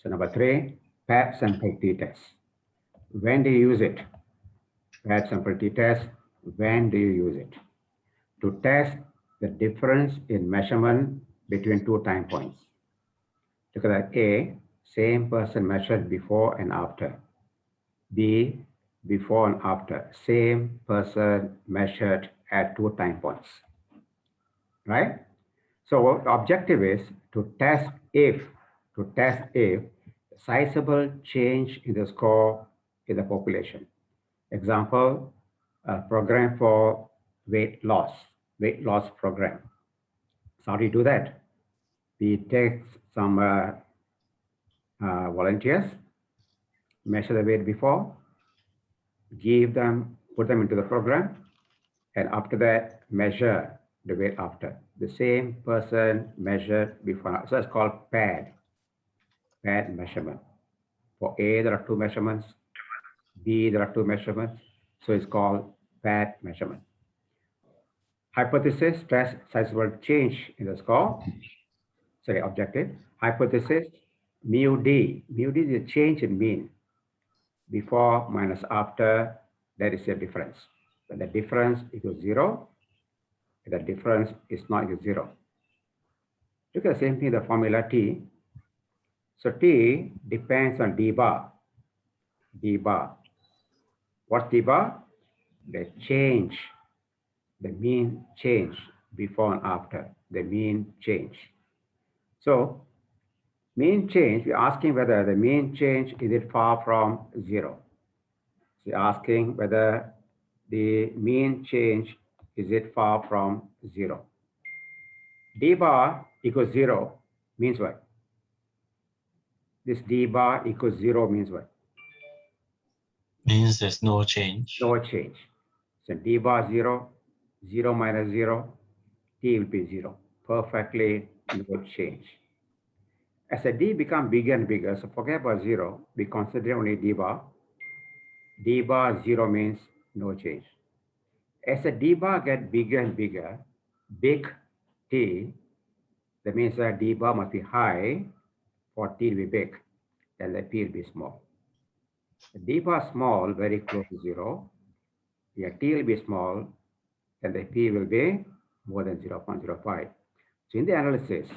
So number three, paired sample t-test. When do you use it? Paired sample t-test, when do you use it? To test the difference in measurement between two time points. Look at that. A, same person measured before and after. B, before and after. Same person measured at two time points. Right? So the objective is to test if sizable change in the score in the population. Example, a program for weight loss program. So how do you do that? We take some volunteers, measure the weight before, put them into the program, and after that, measure the weight after. The same person measured before. So it's called paired measurement. For A, there are two measurements. B, there are two measurements. So it's called paired measurement. Hypothesis, stress sizable change in the score. Sorry, objective. Hypothesis, mu D. Mu D is a change in mean. Before minus after, there is a difference. When the difference equals zero, the difference is not equal to zero. Look at the same thing, the formula T. So T depends on D bar. D bar. What's D bar? The change, the mean change before and after, the mean change. So mean change, we're asking whether the mean change, is it far from zero? So we're asking whether the mean change, is it far from zero? D bar equals zero means what? This D bar equals zero means what? Means there's no change. No change. So D bar zero, zero minus zero, T will be zero. Perfectly no change. As a D become bigger and bigger, so forget about zero, we consider only D bar. D bar zero means no change. As a D bar get bigger and bigger, big T, that means that D bar must be high for T to be big, and the P will be small. The D bar small, very close to zero. Yeah, T will be small, and the P will be more than 0.05. So in the analysis,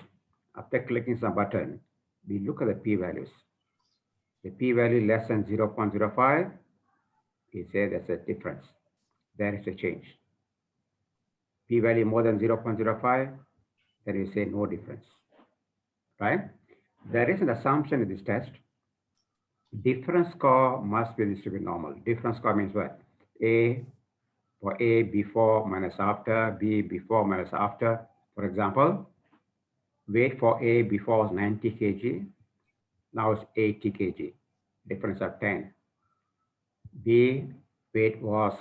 after clicking some button, we look at the P values. The P value less than 0.05, we say there's a difference. There is a change. P value more than 0.05, then we say no difference, right? There is an assumption in this test. Difference score must be distributed normal. Difference score means what? A for A before minus after, B before minus after. For example, weight for A before was 90 kg, now it's 80 kg, difference of 10. B weight was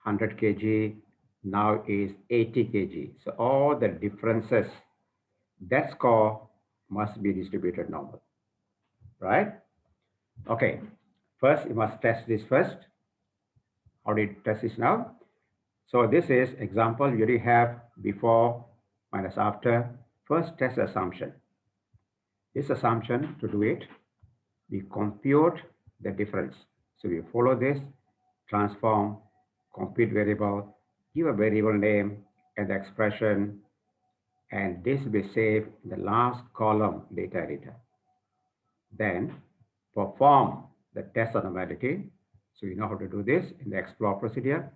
100 kg, now is 80 kg. So all the differences, that score must be distributed normal, right? Okay, first you must test this first. How do you test this now? So this is example, you already have before minus after. First test assumption. This assumption, to do it, we compute the difference. So we follow this, transform, compute variable, give a variable name and the expression, and this will be saved in the last column data editor. Then perform the test of normality. So you know how to do this in the explore procedure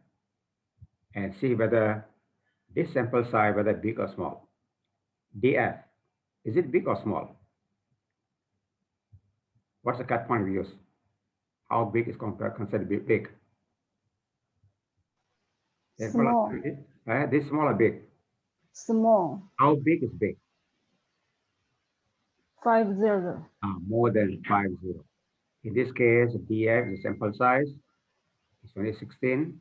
and see whether this sample size, whether big or small. DF, is it big or small? What's the cut point we use? How big is considered big? Small. This small or big? Small. How big is big? 50. More than 50. In this case, DF, the sample size, is only 16,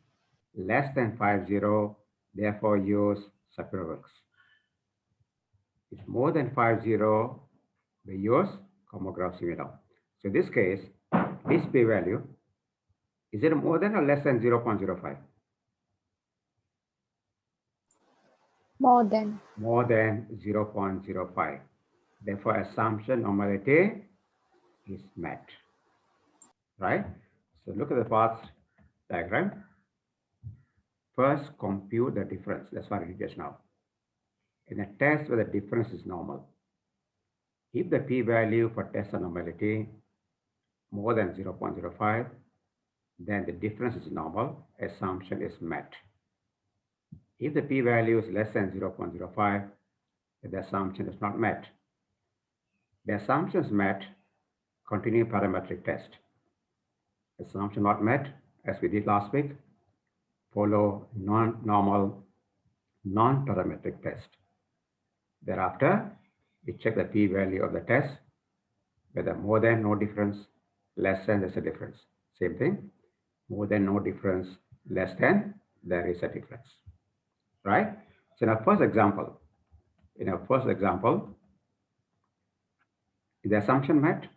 less than 50, therefore use Sapir-Whorf. If more than 50, we use Kolmogorov similar. So in this case, this p-value, is it more than or less than 0.05? More than. More than 0.05. Therefore, assumption normality is met, right? So look at the path diagram. First, compute the difference. That's what I did just now. In a test where the difference is normal, if the p-value for test anormality more than 0.05, then the difference is normal, assumption is met. If the p-value is less than 0.05, the assumption is not met. The assumption is met, continue parametric test. Assumption not met, as we did last week, follow non-normal, non-parametric test. Thereafter, we check the p-value of the test, whether more than no difference, less than there's a difference. Same thing, more than no difference, less than there is a difference, right? So in our first example, is the assumption met?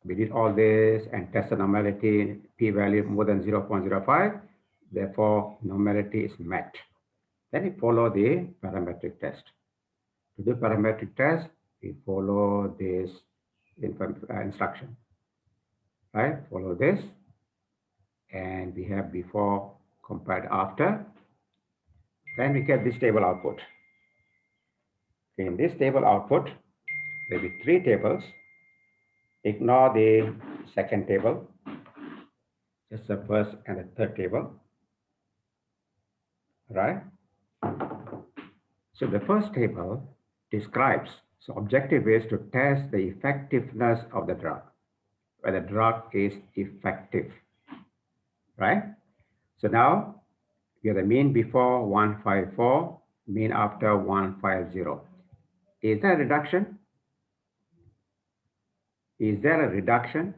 We did all this and test the normality, p-value more than 0.05, therefore normality is met. Then we follow the parametric test. To do parametric test, we follow this instruction, right? Follow this, and we have before compared after. Then we get this table output. In this table output, there will be 3 tables. Ignore the second table, just the first and the third table, right? So the first table describes, so objective is to test the effectiveness of the drug, whether the drug is effective, right? So now you have the mean before 154, mean after 150. Is there a reduction? Is there a reduction?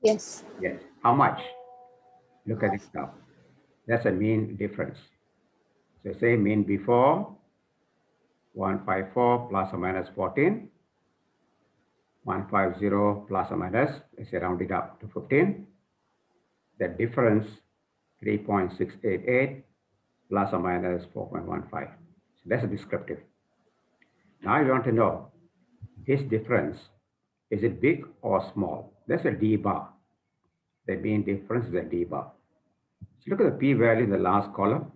Yes. Yes. How much? Look at it now. That's a mean difference. So say mean before 154 plus or minus 14, 150 plus or minus, let's say round it up to 15. The difference 3.688 plus or minus 4.15. So that's a descriptive. Now you want to know this difference, is it big or small? That's a D bar. The mean difference is a D bar. So look at the p-value in the last column.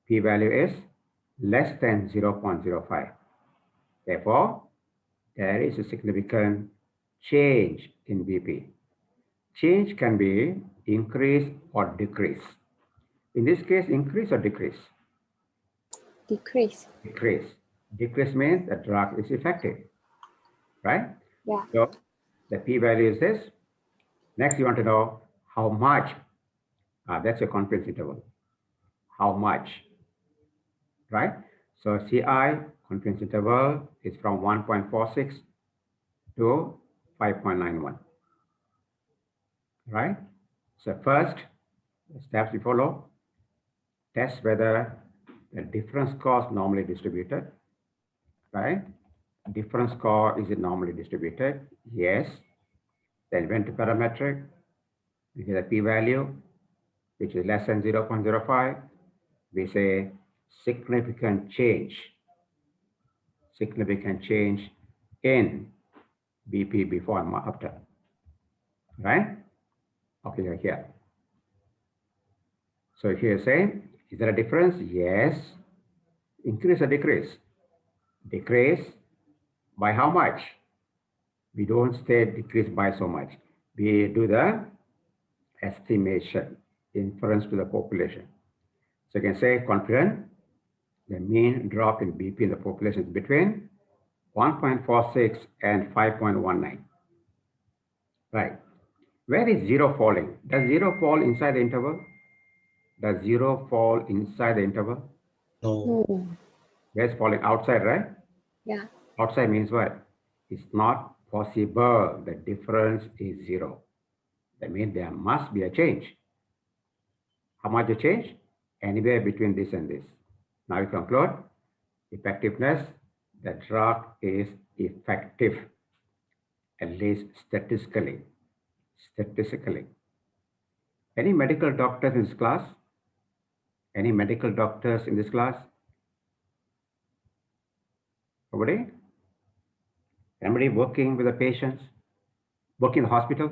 P-value is less than 0.05. Therefore, there is a significant change in BP. Change can be increase or decrease. In this case, increase or decrease? Decrease. Decrease. Decrease means the drug is effective, right? Yeah. So the p-value is this. Next, you want to know how much. That's a confidence interval. How much, right? So CI, confidence interval, is from 1.46 to 5.91, right? So first, the steps we follow, test whether the difference score is normally distributed, right? Difference score, is it normally distributed? Yes. Then went to parametric, we get a p-value, which is less than 0.05. We say significant change in BP before and after, right? Okay, you're here. So here saying, is there a difference? Yes. Increase or decrease? Decrease by how much? We don't say decrease by so much. We do the estimation, inference to the population. So you can say confident, the mean drop in BP in the population is between 1.46 and 5.19. Right. Where is 0 falling? Does 0 fall inside the interval? Does 0 fall inside the interval? No. No. Where's falling? Outside, right? Yeah. Outside means what? It's not possible. The difference is 0. That means there must be a change. How much a change? Anywhere between this and this. Now we conclude effectiveness. The drug is effective, at least statistically. Statistically. Any medical doctors in this class? Any medical doctors in this class? Nobody? Anybody working with the patients? Working in the hospital?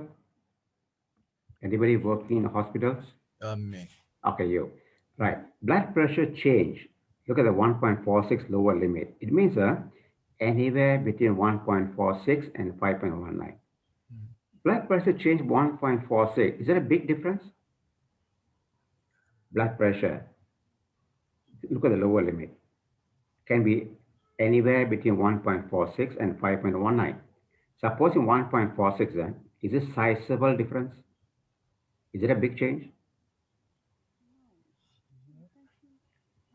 Anybody working in hospitals? Me. Okay, you. Right. Blood pressure change. Look at the 1.46 lower limit. It means anywhere between 1.46 and 5.19. Blood pressure change 1.46. Is that a big difference? Blood pressure. Look at the lower limit. Can be anywhere between 1.46 and 5.19. Supposing 1.46 then, is this sizable difference? Is it a big change?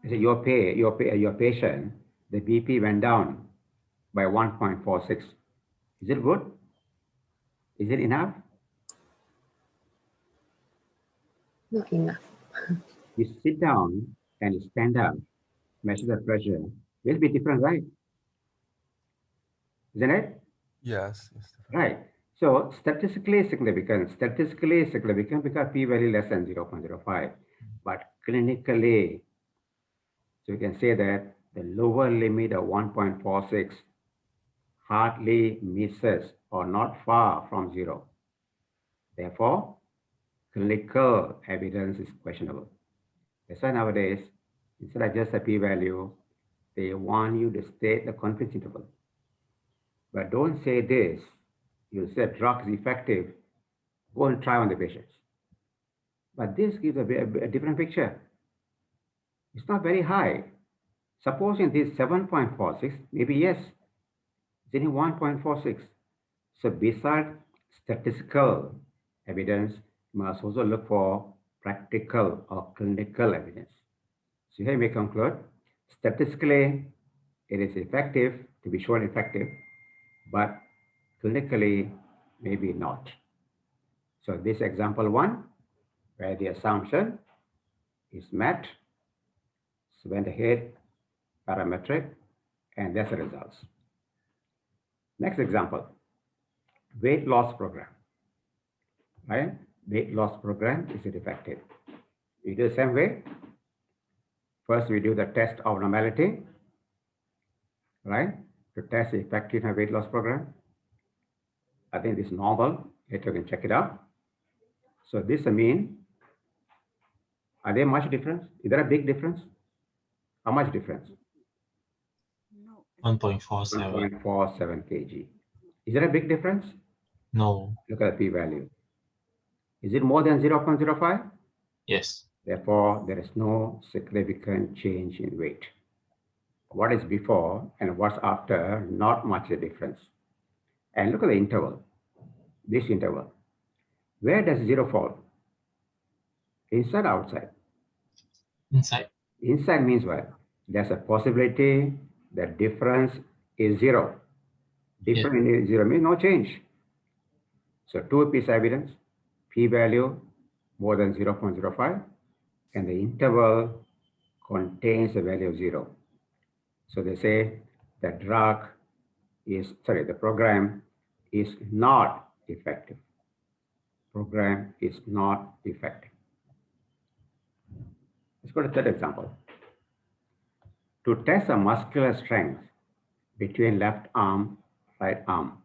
Is it your patient, the BP went down by 1.46. Is it good? Is it enough? Not enough. You sit down and you stand up, measure the pressure. Will be different, right? Isn't it? Yes. It's different. Right. So statistically significant because p-value less than 0.05. But clinically, so you can say that the lower limit of 1.46 hardly misses or not far from zero. Therefore, clinical evidence is questionable. That's why nowadays, instead of just a p-value, they want you to state the confidence interval. But don't say this. You say drug is effective. Go and try on the patients. But this gives a different picture. It's not very high. Supposing this 7.46, maybe yes, it's only 1.46. So besides statistical evidence, you must also look for practical or clinical evidence. So here we conclude, statistically, it is effective, to be shown effective, but clinically, maybe not. So this example one, where the assumption is met, so went ahead, parametric, and that's the results. Next example, weight loss program, right? Weight loss program, is it effective? We do the same way. First, we do the test of normality, right? To test the effectiveness of weight loss program. I think this is normal. Later you can check it out. So this mean, are there much difference? Is there a big difference? How much difference? 1.47. 1.47 kg. Is there a big difference? No. Look at the p-value. Is it more than 0.05? Yes. Therefore, there is no significant change in weight. What is before and what's after, not much a difference. And look at the interval, this interval. Where does zero fall? Inside or outside? Inside. Inside means what? There's a possibility the difference is zero. Difference in zero means no change. So two piece evidence, p-value more than 0.05, and the interval contains the value of zero. So they say the program is not effective. Program is not effective. Let's go to the third example. To test the muscular strength between left arm, right arm.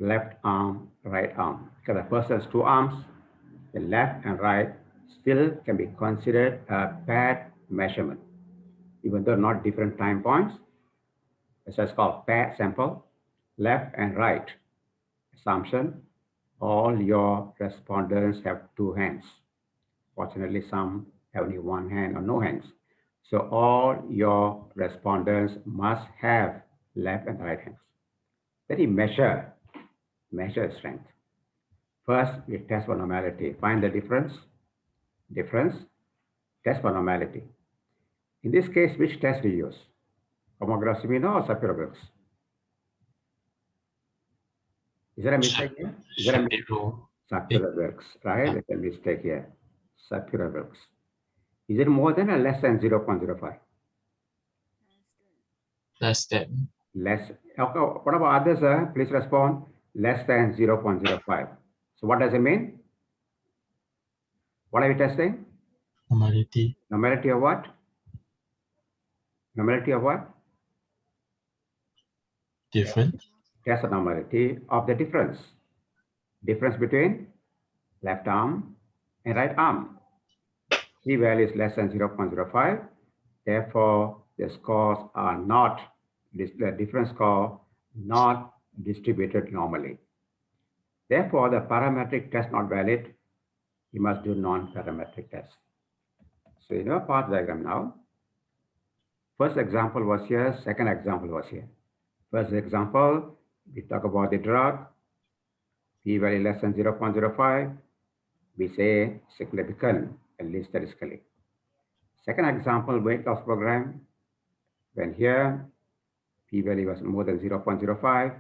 Left arm, right arm. Because the person has two arms, the left and right still can be considered a paired measurement, even though not different time points. This is called paired sample, left and right. Assumption, all your respondents have two hands. Fortunately, some have only one hand or no hands. So all your respondents must have left and right hands. Then you measure strength. First, we test for normality. Find the difference, test for normality. In this case, which test do you use? Homographs or Sapir-Whorf? Is there a mistake here? Is there a mistake? Sapir-Whorf, right? There's a mistake here. Sapir-Whorf. Is it more than or less than 0.05? Less than. Less. Okay, what about others? Please respond. Less than 0.05. So what does it mean? What are you testing? Normality. Normality of what? Normality of what? Different. Test the normality of the difference. Difference between left arm and right arm. P-value is less than 0.05. Therefore, the scores are not, the difference score not distributed normally. Therefore, the parametric test not valid. You must do non-parametric test. So you know path diagram now. First example was here, second example was here. First example, we talk about the drug, p-value less than 0.05. We say significant, at least statistically. Second example, weight loss program, when here, p-value was more than 0.05.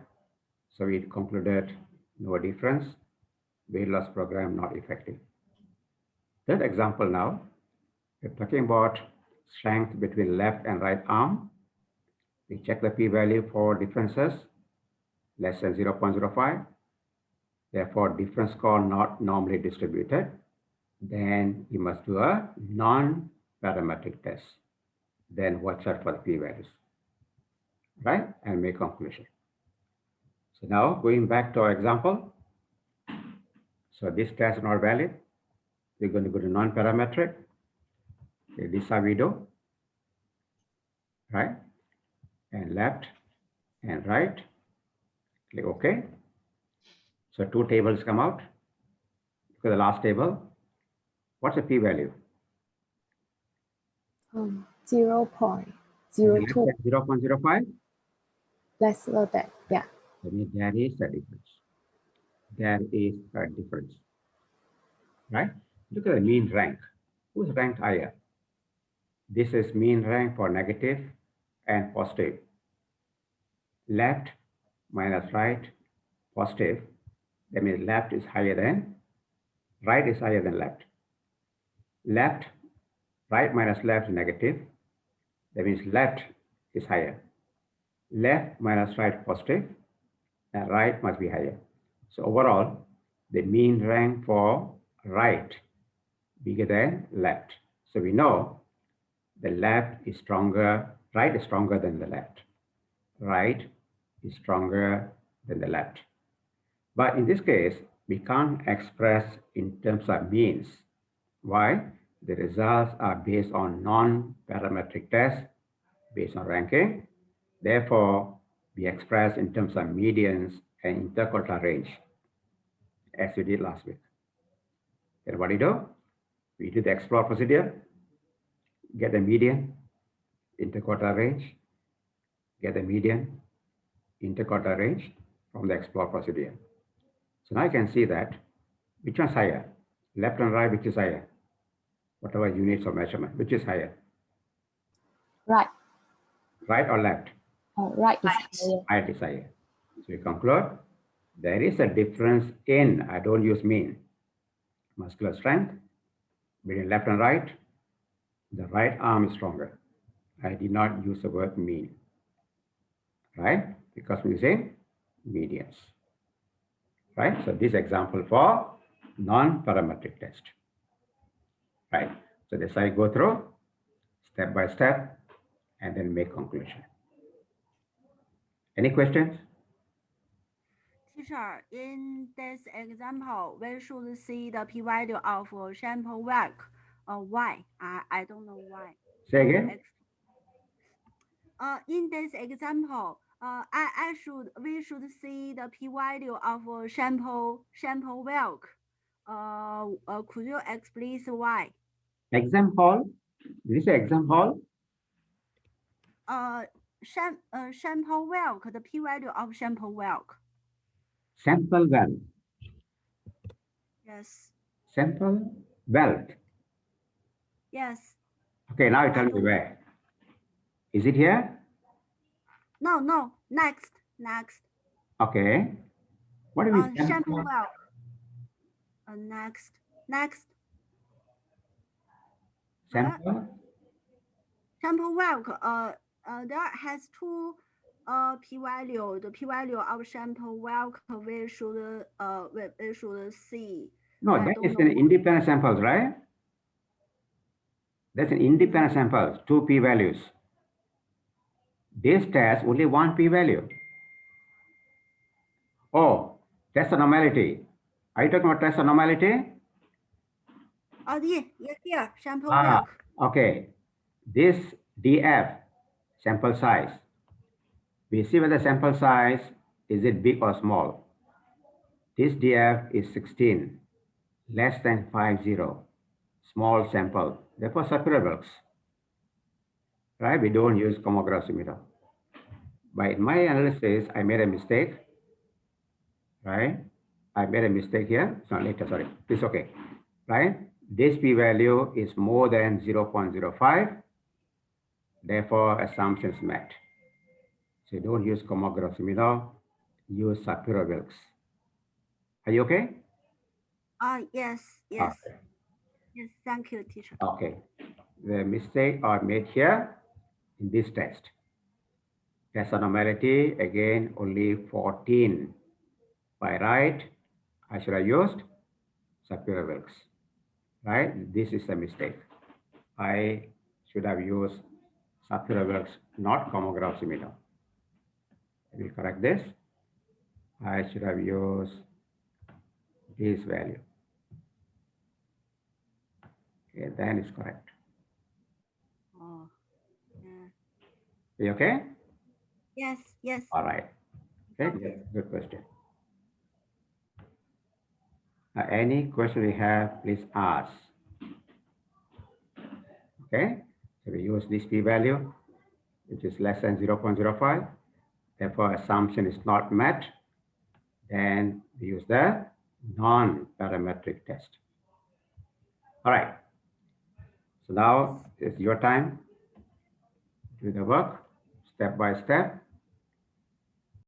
So we concluded no difference, weight loss program not effective. Third example now, we're talking about strength between left and right arm. We check the p-value for differences less than 0.05. Therefore, difference score not normally distributed. Then you must do a non-parametric test. Then watch out for the p-values, right? And make conclusion. So now going back to our example. So this test is not valid. We're going to go to non-parametric. Okay, this is how we do, right? And left and right. Click OK. So two tables come out. Look at the last table. What's the p-value? 0.02, 0.05. less than that. Yeah. That means there is a difference. There is a difference, right? Look at the mean rank. Who's ranked higher? This is mean rank for negative and positive. Left minus right, positive. That means left is higher than, right is higher than left. Left, right minus left is negative. That means left is higher. Left minus right positive, and right must be higher. So overall, the mean rank for right bigger than left. So we know the left is stronger, right is stronger than the left. Right is stronger than the left. But in this case, we can't express in terms of means. Why? The results are based on non-parametric tests, based on ranking. Therefore, we express in terms of medians and interquartile range, as we did last week. Then what do you do? We do the explore procedure, get the median, interquartile range, get the median, interquartile range from the explore procedure. So now I can see that which one's higher, left and right, which is higher, whatever units of measurement, which is higher, Right. right or left? Right is higher. Right is higher. So we conclude there is a difference in, I don't use mean, muscular strength between left and right. The right arm is stronger. I did not use the word mean, right? Because we say medians, right? So this example for non-parametric test, right? So this I go through step by step and then make conclusion. Any questions? Teacher, in this example, we should see the p-value of sample work. Why? I don't know why. Say again. In this example, we should see the p-value of sample work. Could you explain why? Exam hall. This is exam hall. Sample work, the p-value of sample work. Sample wealth. Yes. Sample wealth. Yes. Okay, now you tell me where. Is it here? No. Next. Okay. What do you mean? Sample work. Next. Sample. Sample work. There has two p-value. The p-value of sample work we should see. No, that is an independent samples, right? That's an independent sample, two p-values. This test only one p-value. Test normality. Are you talking about test normality? Oh, yeah, here, sample Ah, Wilk. okay. This DF, sample size. We see whether sample size, is it big or small? This DF is 16, less than 50, small sample. Therefore, Sapir Wilks. Right? We don't use chromographs. By my analysis, I made a mistake. Right? I made a mistake here. It's not later, sorry. It's okay. Right? This p-value is more than 0.05. Therefore, assumption is met. So don't use chromographs. Use Sapir Wilks. Are you okay? Yes, yes, Okay. yes. Thank you, teacher. Okay. The mistake are made here in this test. Test normality, again, only 14. By right, I should have used Sapir Wilks. Right? This is a mistake. I should have used Sapir Wilks, not chromographs. I will correct this. I should have used this value. Okay, then it's correct. Oh, yeah. Are you okay? Yes, yes. All right. Okay, Okay. good question. Any question we have, please ask. Okay, so we use this p-value, which is less than 0.05. Therefore, assumption is not met. Then we use the non-parametric test. All right. So now it's your time. Do the work step by step.